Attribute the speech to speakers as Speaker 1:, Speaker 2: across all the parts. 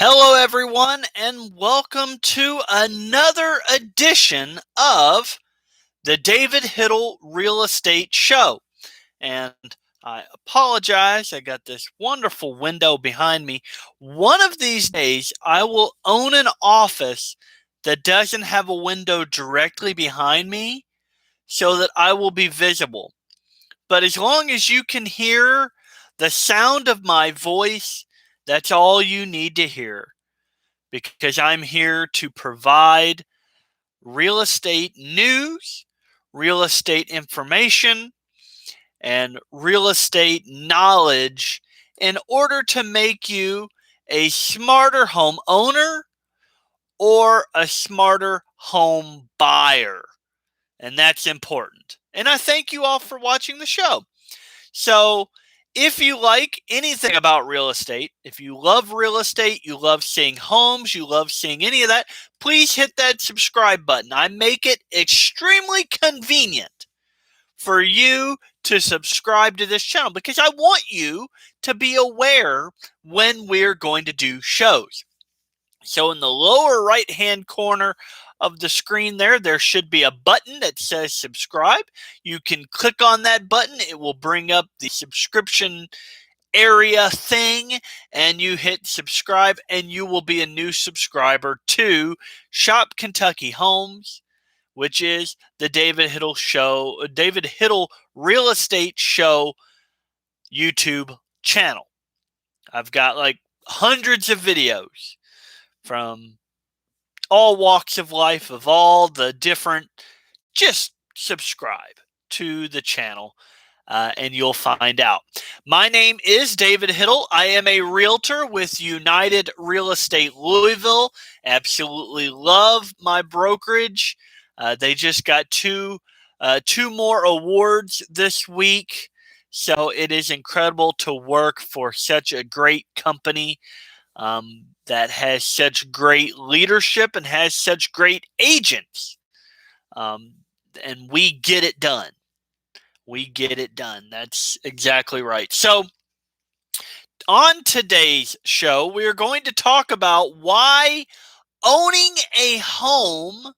Speaker 1: Hello, everyone, and welcome to another edition of the David Hittle Real Estate Show. And I apologize, I got this wonderful window behind me. One of these days, I will own an office that doesn't have a window directly behind me so that I will be visible. But as long as you can hear the sound of my voice, that's all you need to hear, because I'm here to provide real estate news, real estate information, and real estate knowledge in order to make you a smarter home owner or a smarter home buyer. And that's important. And I thank you all for watching the show. So, if you like anything about real estate, if you love real estate, you love seeing homes, you love seeing any of that, please hit that subscribe button. I make it extremely convenient for you to subscribe to this channel because I want you to be aware when we're going to do shows. So in the lower right-hand corner of the screen there should be a button that says subscribe. You can click on that button. It will bring up the subscription area thing, and you hit subscribe, and you will be a new subscriber to Shopkentuckyhomes, which is the David Hittle Real Estate Show YouTube channel. I've got like hundreds of videos from all walks of life, of all the different. Just subscribe to the channel and you'll find out. My name is David Hittle. I am a realtor with United Real Estate Louisville. Absolutely love my brokerage. They just got two more awards this week. So it is incredible to work for such a great company that has such great leadership and has such great agents. And we get it done. We get it done. That's exactly right. So on today's show, we're going to talk about why owning a home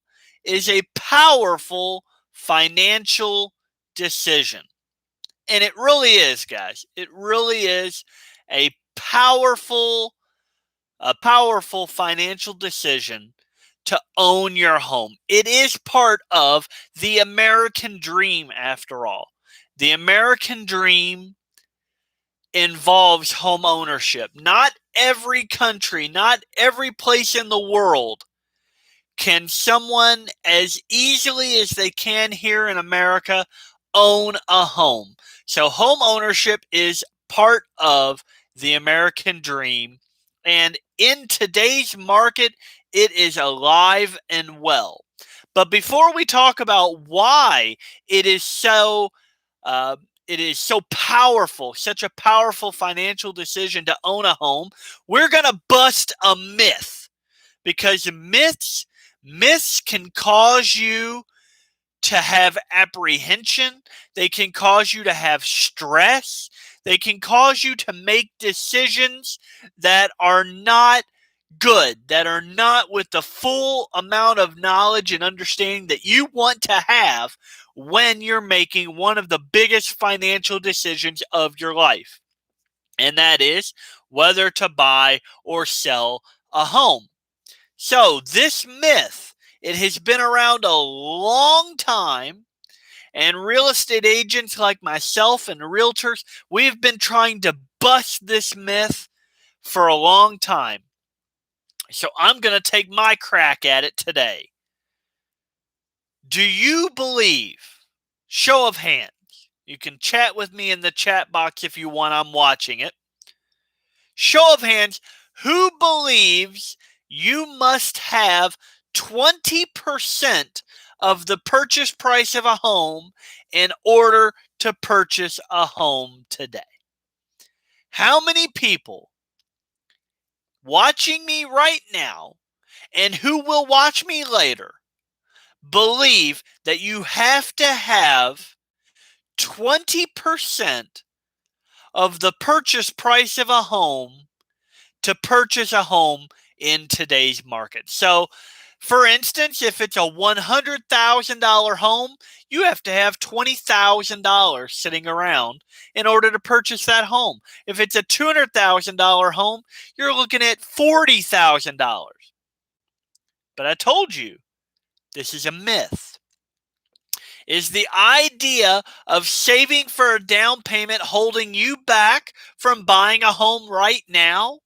Speaker 1: is a powerful financial decision. And it really is, guys. It really is a powerful financial decision to own your home. It is part of the American dream, after all. The American dream involves home ownership. Not every country, not every place in the world can someone as easily as they can here in America own a home. So home ownership is part of the American dream. And in today's market, it is alive and well. But before we talk about why it is so powerful, such a powerful financial decision to own a home, we're going to bust a myth, because myths can cause you to have apprehension. They can cause you to have stress. They can cause you to make decisions that are not good, that are not with the full amount of knowledge and understanding that you want to have when you're making one of the biggest financial decisions of your life. And that is whether to buy or sell a home. So this myth, it has been around a long time, and real estate agents like myself and realtors, we've been trying to bust this myth for a long time. So I'm going to take my crack at it today. Do you believe, show of hands, you can chat with me in the chat box if you want, I'm watching it. Show of hands, who believes you must have 20% of the purchase price of a home in order to purchase a home today? How many people watching me right now and who will watch me later believe that you have to have 20% of the purchase price of a home to purchase a home in today's market. So, for instance, if it's a $100,000 home, you have to have $20,000 sitting around in order to purchase that home. If it's a $200,000 home, you're looking at $40,000. But I told you, this is a myth. Is the idea of saving for a down payment holding you back from buying a home right now?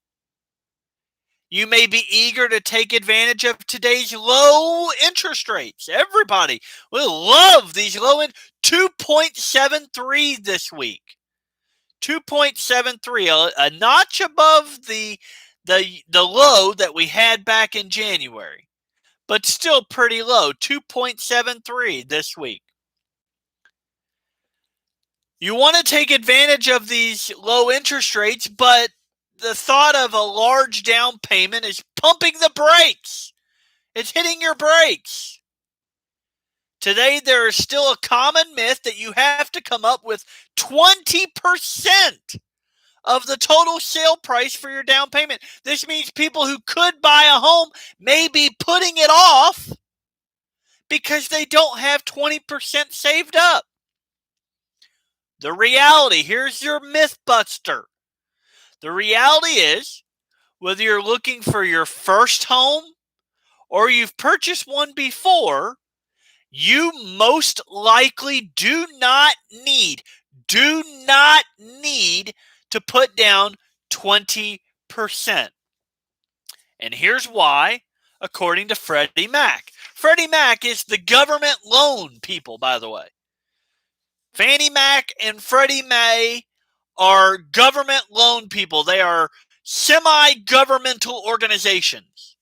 Speaker 1: You may be eager to take advantage of today's low interest rates. Everybody will love these low 2.73 this week. 2.73, a notch above the low that we had back in January, but still pretty low. 2.73 this week. You want to take advantage of these low interest rates, but the thought of a large down payment is pumping the brakes. It's hitting your brakes. Today, there is still a common myth that you have to come up with 20% of the total sale price for your down payment. This means people who could buy a home may be putting it off because they don't have 20% saved up. The reality, here's your myth buster. The reality is, whether you're looking for your first home or you've purchased one before, you most likely do not need to put down 20%. And here's why, according to Freddie Mac. Freddie Mac is the government loan people, by the way. Fannie Mac and Freddie Mae are government loan people. They are semi-governmental organizations,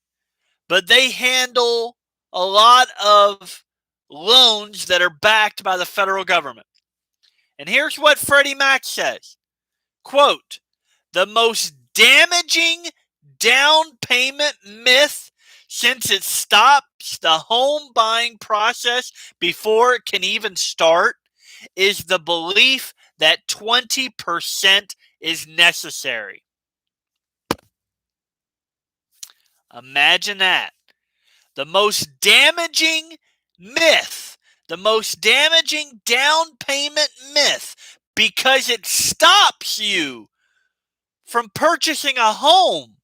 Speaker 1: but they handle a lot of loans that are backed by the federal government. And here's what Freddie Mac says, quote, "The most damaging down payment myth, since it stops the home buying process before it can even start, is the belief that 20% is necessary." Imagine that. The most damaging myth, the most damaging down payment myth, because it stops you from purchasing a home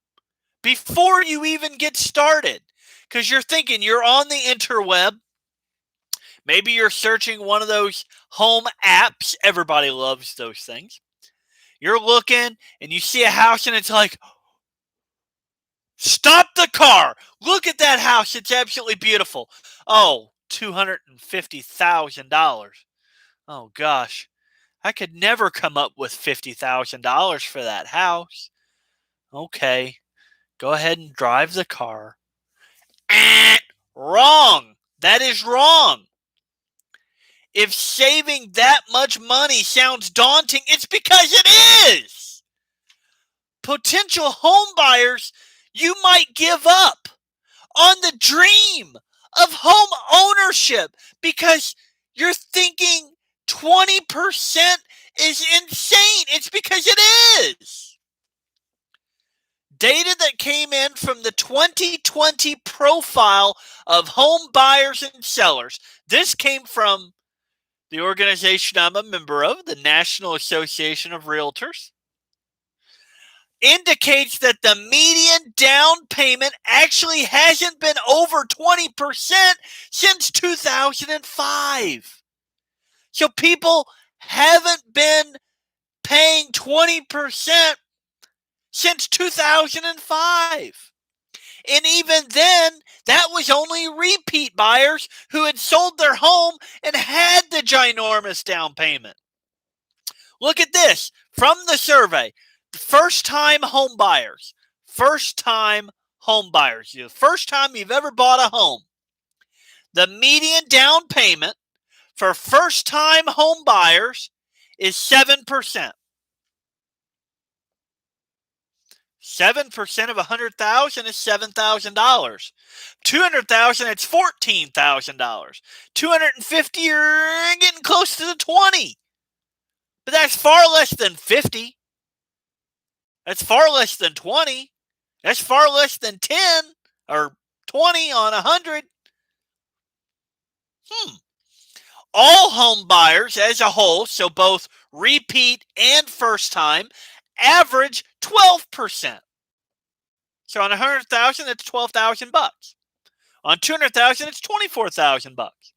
Speaker 1: before you even get started. Because you're thinking, you're on the interweb. Maybe you're searching one of those home apps. Everybody loves those things. You're looking and you see a house and it's like, stop the car. Look at that house. It's absolutely beautiful. Oh, $250,000. Oh, gosh. I could never come up with $50,000 for that house. Okay. Go ahead and drive the car. Wrong. That is wrong. If saving that much money sounds daunting, it's because it is. Potential home buyers, you might give up on the dream of home ownership because you're thinking 20% is insane. It's because it is. Data that came in from the 2020 profile of home buyers and sellers. This came from the organization I'm a member of, the National Association of Realtors, indicates that the median down payment actually hasn't been over 20% since 2005. So people haven't been paying 20% since 2005. And even then, that was only repeat buyers who had sold their home and had the ginormous down payment. Look at this from the survey. First-time home buyers. First-time home buyers. The first time you've ever bought a home. The median down payment for first-time home buyers is 7%. 7% of $100,000 is $7,000. $200,000, it's $14,000. $250,000, you're getting close to the 20. But that's far less than 50. That's far less than 20. That's far less than 10 or 20 on 100. All home buyers as a whole, so both repeat and first time, average 12%. So on 100,000, that's 12,000 bucks. On 200,000, it's 24,000 bucks.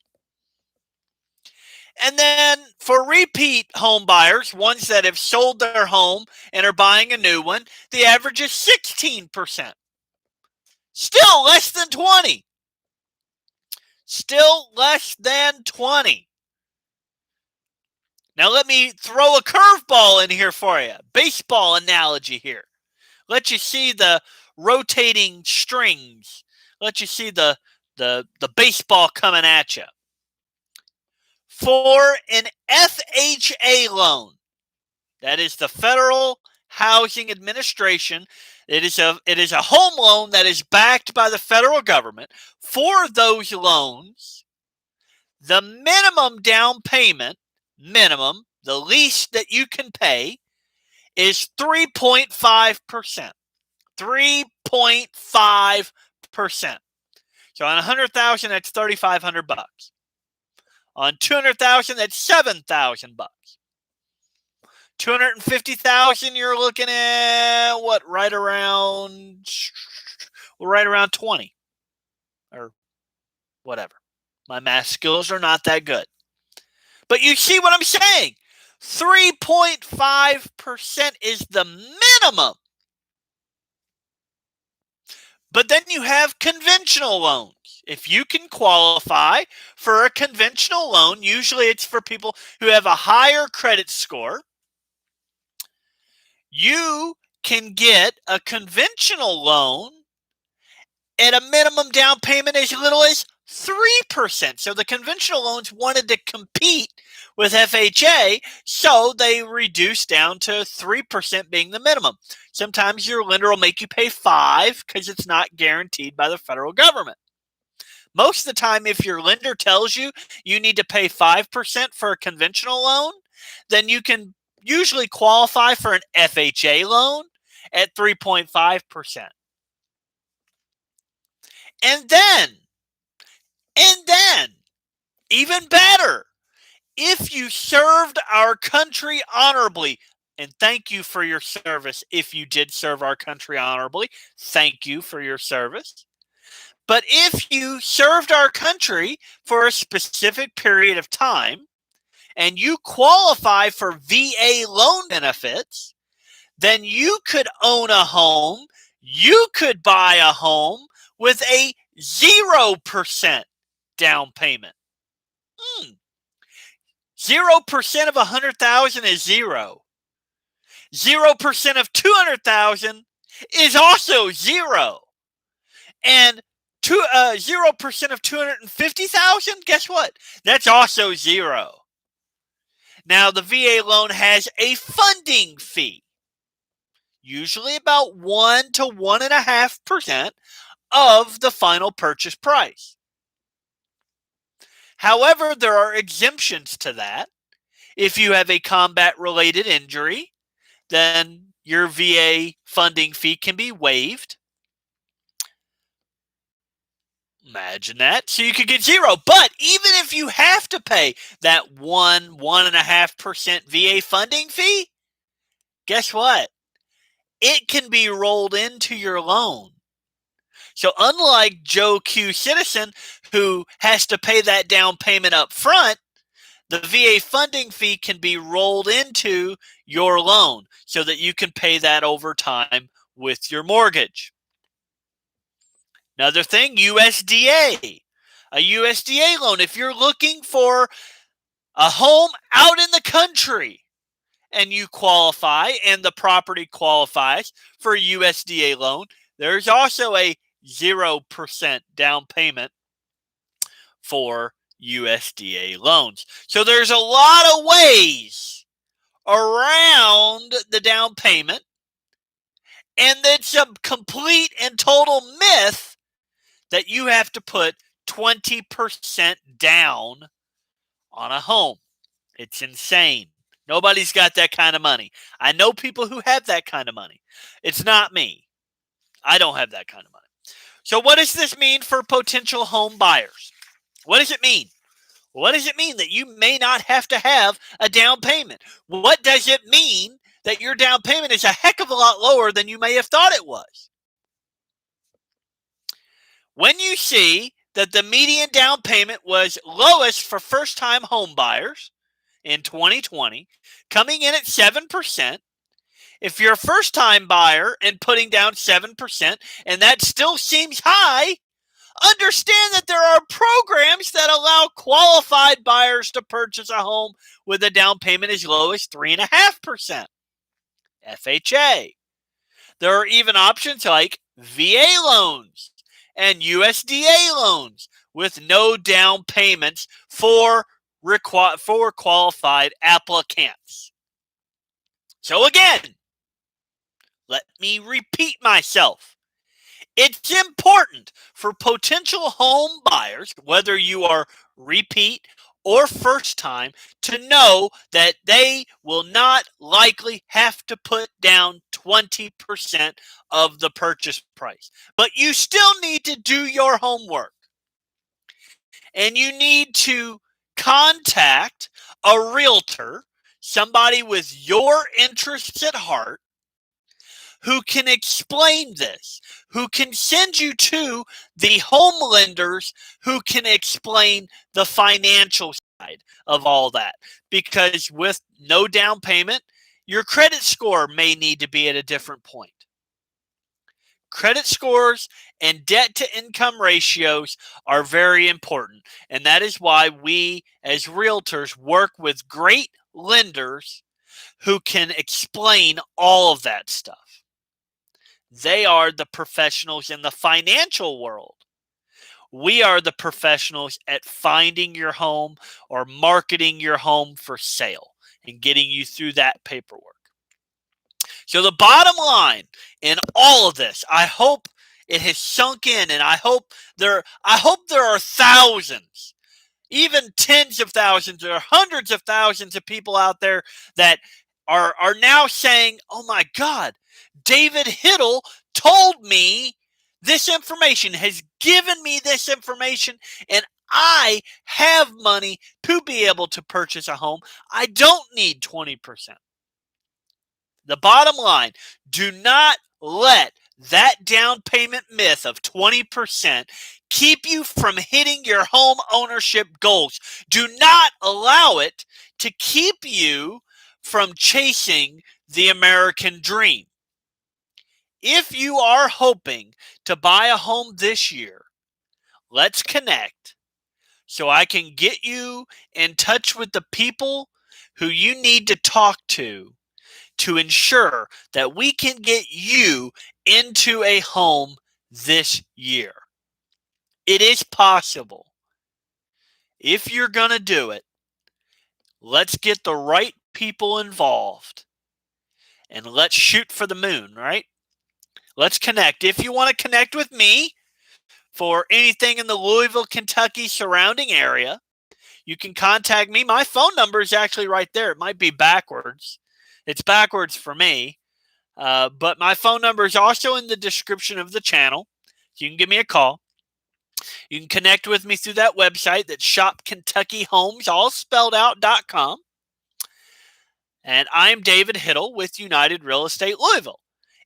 Speaker 1: And then for repeat home buyers, ones that have sold their home and are buying a new one, the average is 16%. Still less than 20. Still less than 20. Now let me throw a curveball in here for you. Baseball analogy here. Let you see the rotating strings. Let you see the baseball coming at you. For an FHA loan, that is the Federal Housing Administration, it is a home loan that is backed by the federal government. For those loans, the minimum down payment, the least that you can pay, is 3.5%. 3.5%. So on 100,000, that's 3,500 bucks. On 200,000, that's 7,000 bucks. 250,000, you're looking at what? Right around 20 or whatever. My math skills are not that good. But you see what I'm saying? 3.5% is the minimum. But then you have conventional loans. If you can qualify for a conventional loan, usually it's for people who have a higher credit score. You can get a conventional loan at a minimum down payment as little as 3%. So the conventional loans wanted to compete with FHA, so they reduced down to 3% being the minimum. Sometimes your lender will make you pay 5% because it's not guaranteed by the federal government. Most of the time, if your lender tells you you need to pay 5% for a conventional loan, then you can usually qualify for an FHA loan at 3.5%. And then, even better, if you served our country honorably, and thank you for your service if you did serve our country honorably, thank you for your service. But if you served our country for a specific period of time and you qualify for VA loan benefits, then you could own a home, you could buy a home with a 0% down payment. 0% of 100,000 is 0. 0% of 200,000 is also 0. And 0% of 250,000, guess what? That's also 0. Now, the VA loan has a funding fee, usually about 1 to 1.5% of the final purchase price. However, there are exemptions to that. If you have a combat-related injury, then your VA funding fee can be waived. Imagine that. So you could get 0. But even if you have to pay that 1.5% VA funding fee, guess what? It can be rolled into your loan. So unlike Joe Q. Citizen, who has to pay that down payment up front, the VA funding fee can be rolled into your loan so that you can pay that over time with your mortgage. Another thing, USDA. A USDA loan, if you're looking for a home out in the country and you qualify and the property qualifies for a USDA loan, there's also a 0% down payment for USDA loans. So there's a lot of ways around the down payment, and it's a complete and total myth that you have to put 20% down on a home. It's insane. Nobody's got that kind of money. I know people who have that kind of money. It's not me. I don't have that kind of money. So what does this mean for potential home buyers? What does it mean? What does it mean that you may not have to have a down payment? What does it mean that your down payment is a heck of a lot lower than you may have thought it was? When you see that the median down payment was lowest for first-time home buyers in 2020, coming in at 7%, if you're a first-time buyer and putting down 7%, and that still seems high, understand that there are programs that allow qualified buyers to purchase a home with a down payment as low as 3.5%. FHA. There are even options like VA loans and USDA loans with no down payments for qualified applicants. So again, let me repeat myself. It's important for potential home buyers, whether you are repeat or first time, to know that they will not likely have to put down 20% of the purchase price. But you still need to do your homework. And you need to contact a realtor, somebody with your interests at heart, who can explain this, who can send you to the home lenders who can explain the financial side of all that. Because with no down payment, your credit score may need to be at a different point. Credit scores and debt to income ratios are very important. And that is why we as realtors work with great lenders who can explain all of that stuff. They are the professionals in the financial world. We are the professionals at finding your home or marketing your home for sale and getting you through that paperwork. So the bottom line in all of this, I hope it has sunk in, and I hope there are thousands, even tens of thousands or hundreds of thousands of people out there that are now saying, "Oh my God, David Hittle told me this information, has given me this information, and I have money to be able to purchase a home. I don't need 20%. The bottom line, do not let that down payment myth of 20% keep you from hitting your home ownership goals. Do not allow it to keep you from chasing the American dream. If you are hoping to buy a home this year, let's connect so I can get you in touch with the people who you need to talk to ensure that we can get you into a home this year. It is possible. If you're going to do it, let's get the right people involved and let's shoot for the moon, right? Let's connect. If you want to connect with me for anything in the Louisville, Kentucky surrounding area, you can contact me. My phone number is actually right there. It might be backwards. It's backwards for me. But my phone number is also in the description of the channel. You can give me a call. You can connect with me through that website that's Shopkentuckyhomes, all spelled out.com. And I'm David Hittle with United Real Estate Louisville.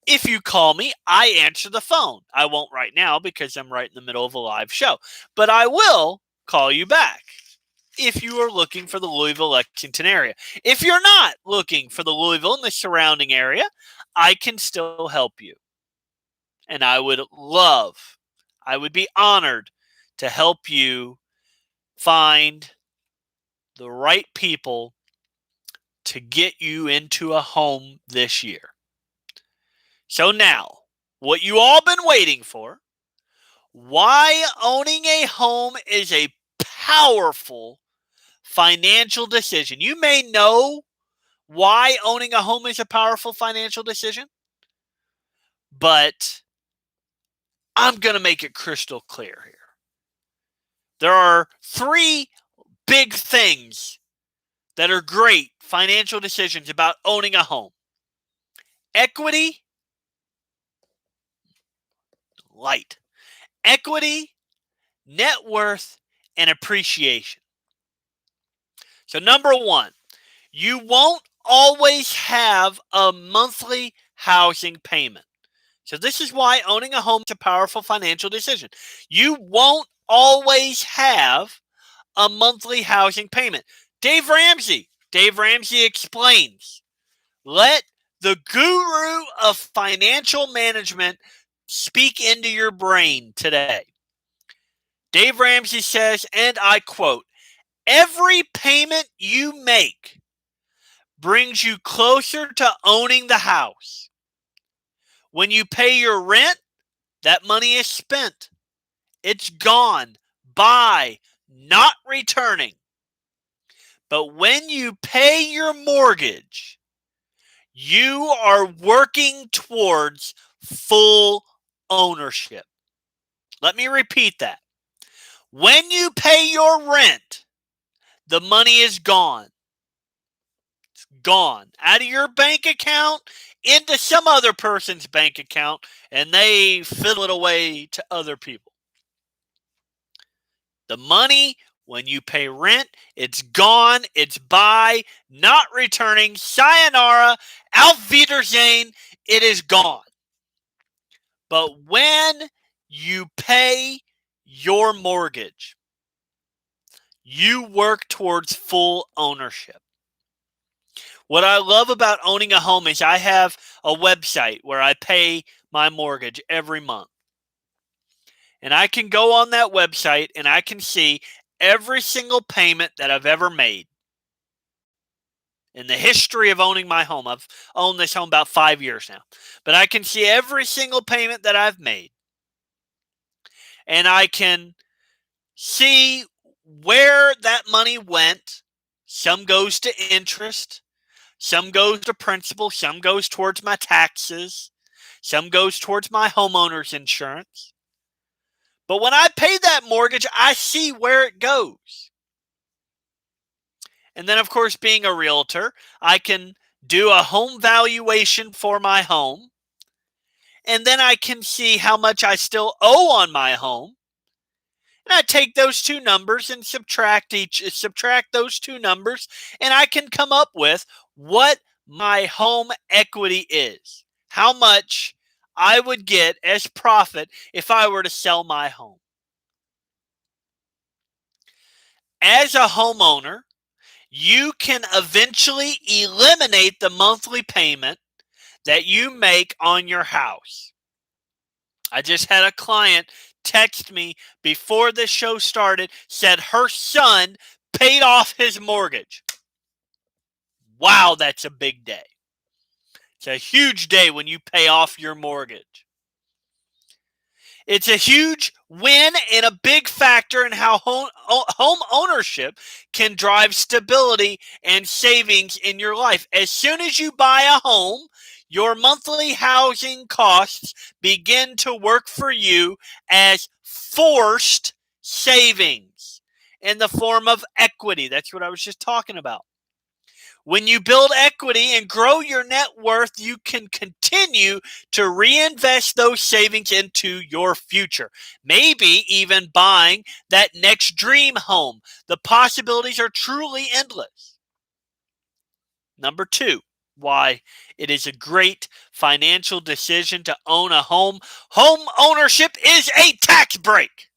Speaker 1: If you call me, I answer the phone. I won't right now because I'm right in the middle of a live show. But I will call you back if you are looking for the Louisville, Lexington area. If you're not looking for the Louisville and the surrounding area, I can still help you. And I would be honored to help you find the right people to get you into a home this year. So now, what you all been waiting for, why owning a home is a powerful financial decision. You may know why owning a home is a powerful financial decision, but I'm going to make it crystal clear here. There are three big things that are great financial decisions about owning a home: equity, light: equity, net worth, and appreciation. So number one, you won't always have a monthly housing payment. So this is why owning a home is a powerful financial decision. You won't always have a monthly housing payment. Dave Ramsey explains. Let the guru of financial management speak into your brain today. Dave Ramsey says, and I quote, "Every payment you make brings you closer to owning the house. When you pay your rent, that money is spent. It's gone by, not returning. But when you pay your mortgage, you are working towards full ownership." Let me repeat that. When you pay your rent, the money is gone. It's gone out of your bank account into some other person's bank account, and they fiddle it away to other people. The money, when you pay rent, it's gone, it's by, not returning, sayonara, auf Wiedersehen, it is gone. But when you pay your mortgage, you work towards full ownership. What I love about owning a home is I have a website where I pay my mortgage every month. And I can go on that website and I can see every single payment that I've ever made. In the history of owning my home, I've owned this home about 5 years now. But I can see every single payment that I've made. And I can see where that money went. Some goes to interest. Some goes to principal. Some goes towards my taxes. Some goes towards my homeowner's insurance. But when I pay that mortgage, I see where it goes. And then, of course, being a realtor, I can do a home valuation for my home. And then I can see how much I still owe on my home. And I take those two numbers and subtract those two numbers, and I can come up with what my home equity is. How much I would get as profit if I were to sell my home. As a homeowner, you can eventually eliminate the monthly payment that you make on your house. I just had a client text me before the show started, said her son paid off his mortgage. Wow, that's a big day. It's a huge day when you pay off your mortgage. It's a huge win and a big factor in how home ownership can drive stability and savings in your life. As soon as you buy a home, your monthly housing costs begin to work for you as forced savings in the form of equity. That's what I was just talking about. When you build equity and grow your net worth, you can continue to reinvest those savings into your future. Maybe even buying that next dream home. The possibilities are truly endless. Number two, why it is a great financial decision to own a home. Home ownership is a tax break.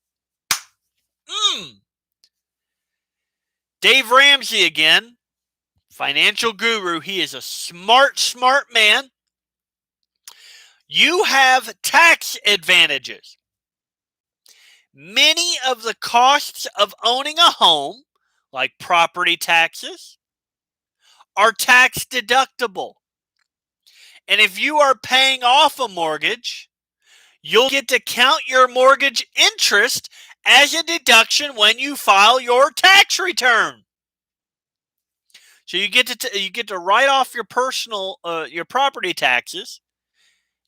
Speaker 1: Dave Ramsey again. Financial guru. He is a smart man. You have tax advantages. Many of the costs of owning a home, like property taxes, are tax deductible. And if you are paying off a mortgage, you'll get to count your mortgage interest as a deduction when you file your tax return. So you get to write off your your property taxes.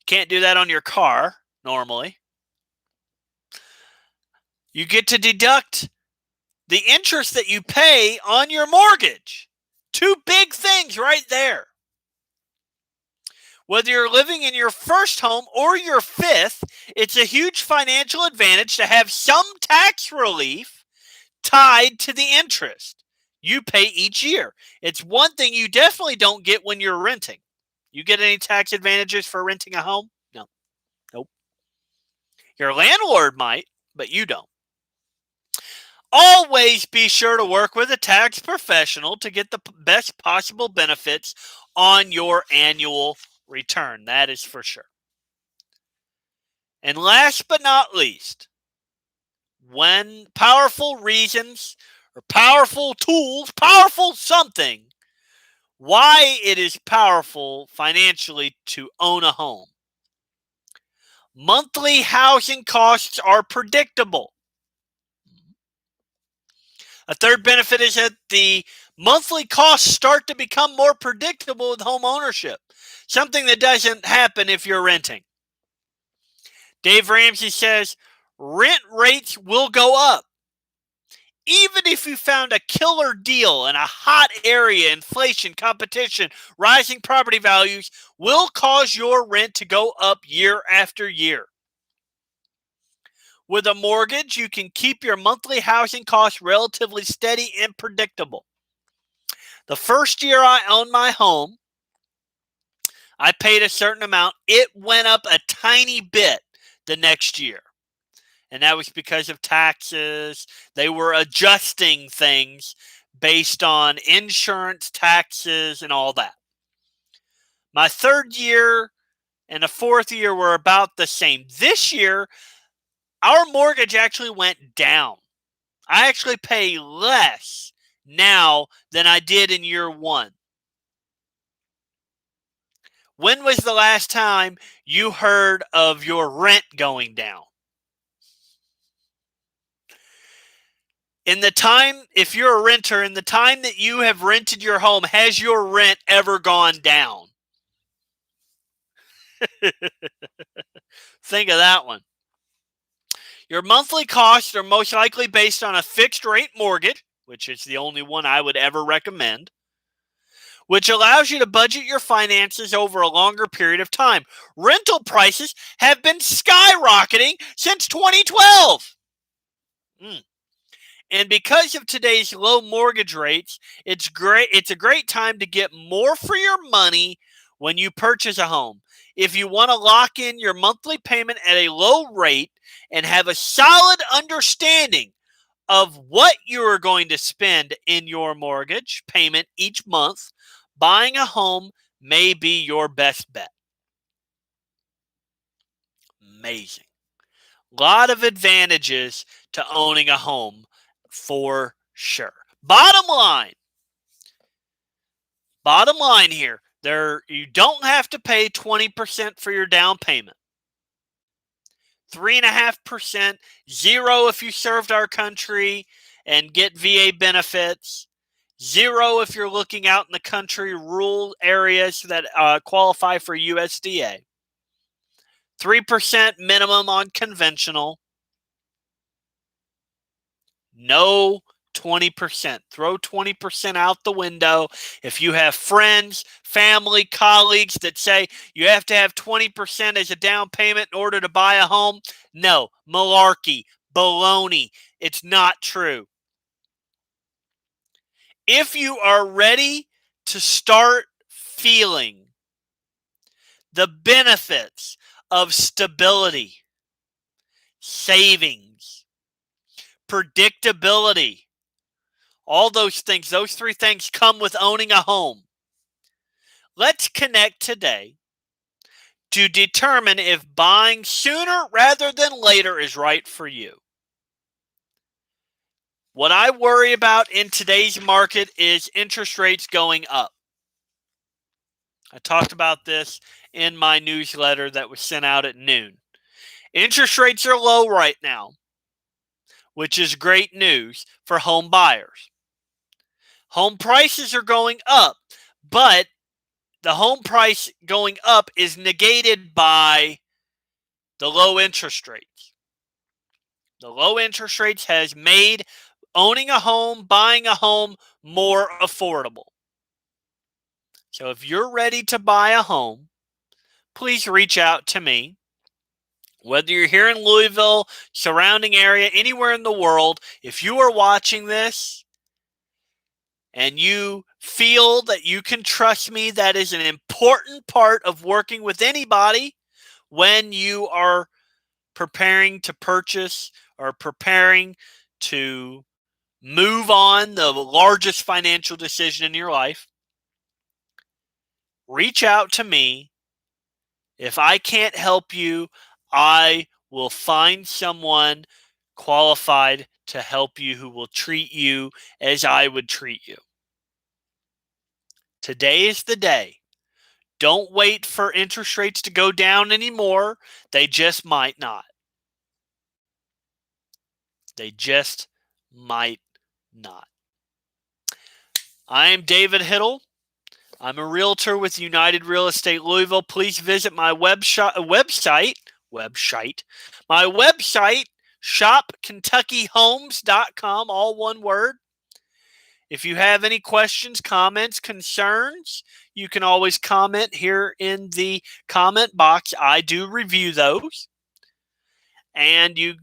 Speaker 1: Can't do that on your car normally. You get to deduct the interest that you pay on your mortgage. Two big things right there. Whether you're living in your first home or your fifth, it's a huge financial advantage to have some tax relief tied to the interest you pay each year. It's one thing you definitely don't get when you're renting. You get any tax advantages for renting a home? No. Nope. Your landlord might, but you don't. Always be sure to work with a tax professional to get the best possible benefits on your annual return. That is for sure. And last but not least, when powerful reasons or powerful tools, powerful something, why it is powerful financially to own a home. Monthly housing costs are predictable. A third benefit is that the monthly costs start to become more predictable with home ownership, something that doesn't happen if you're renting. Dave Ramsey says rent rates will go up. Even if you found a killer deal in a hot area, inflation, competition, rising property values will cause your rent to go up year after year. With a mortgage, you can keep your monthly housing costs relatively steady and predictable. The first year I owned my home, I paid a certain amount. It went up a tiny bit the next year. And that was because of taxes. They were adjusting things based on insurance, taxes, and all that. My third year and the fourth year were about the same. This year, our mortgage actually went down. I actually pay less now than I did in year one. When was the last time you heard of your rent going down? In the time, if you're a renter, in the time that you have rented your home, has your rent ever gone down? Think of that one. Your monthly costs are most likely based on a fixed rate mortgage, which is the only one I would ever recommend, which allows you to budget your finances over a longer period of time. Rental prices have been skyrocketing since 2012. And because of today's low mortgage rates, it's a great time to get more for your money when you purchase a home. If you want to lock in your monthly payment at a low rate and have a solid understanding of what you are going to spend in your mortgage payment each month, buying a home may be your best bet. Amazing. A lot of advantages to owning a home for sure. Bottom line here, you don't have to pay 20% for your down payment. 3.5%, 0 if you served our country and get VA benefits, 0 if you're looking out in the country, rural areas that qualify for USDA, 3% minimum on conventional, no 20%. Throw 20% out the window. If you have friends, family, colleagues that say you have to have 20% as a down payment in order to buy a home, no, malarkey, baloney. It's not true. If you are ready to start feeling the benefits of stability, savings, predictability, all those things, those three things come with owning a home. Let's connect today to determine if buying sooner rather than later is right for you. What I worry about in today's market is interest rates going up. I talked about this in my newsletter that was sent out at noon. Interest rates are low right now, which is great news for home buyers. Home prices are going up, but the home price going up is negated by the low interest rates. The low interest rates has made owning a home, buying a home more affordable. So if you're ready to buy a home, please reach out to me. Whether you're here in Louisville, surrounding area, anywhere in the world, if you are watching this and you feel that you can trust me, that is an important part of working with anybody when you are preparing to purchase or preparing to move on the largest financial decision in your life. Reach out to me. If I can't help you, I will find someone qualified to help you who will treat you as I would treat you. Today is the day. Don't wait for interest rates to go down anymore. They just might not. They just might not. I am David Hittle. I'm a realtor with United Real Estate Louisville. Please visit my website, shopkentuckyhomes.com, all one word. If you have any questions, comments, concerns, you can always comment here in the comment box. I do review those. And you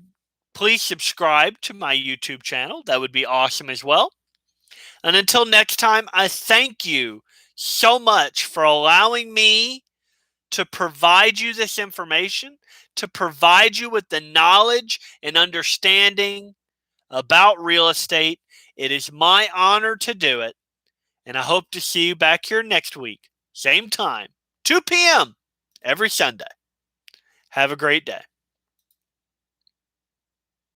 Speaker 1: please subscribe to my YouTube channel. That would be awesome as well. And until next time, I thank you so much for allowing me to provide you this information, to provide you with the knowledge and understanding about real estate. It is my honor to do it, and I hope to see you back here next week, same time, 2 p.m. every Sunday. Have a great day.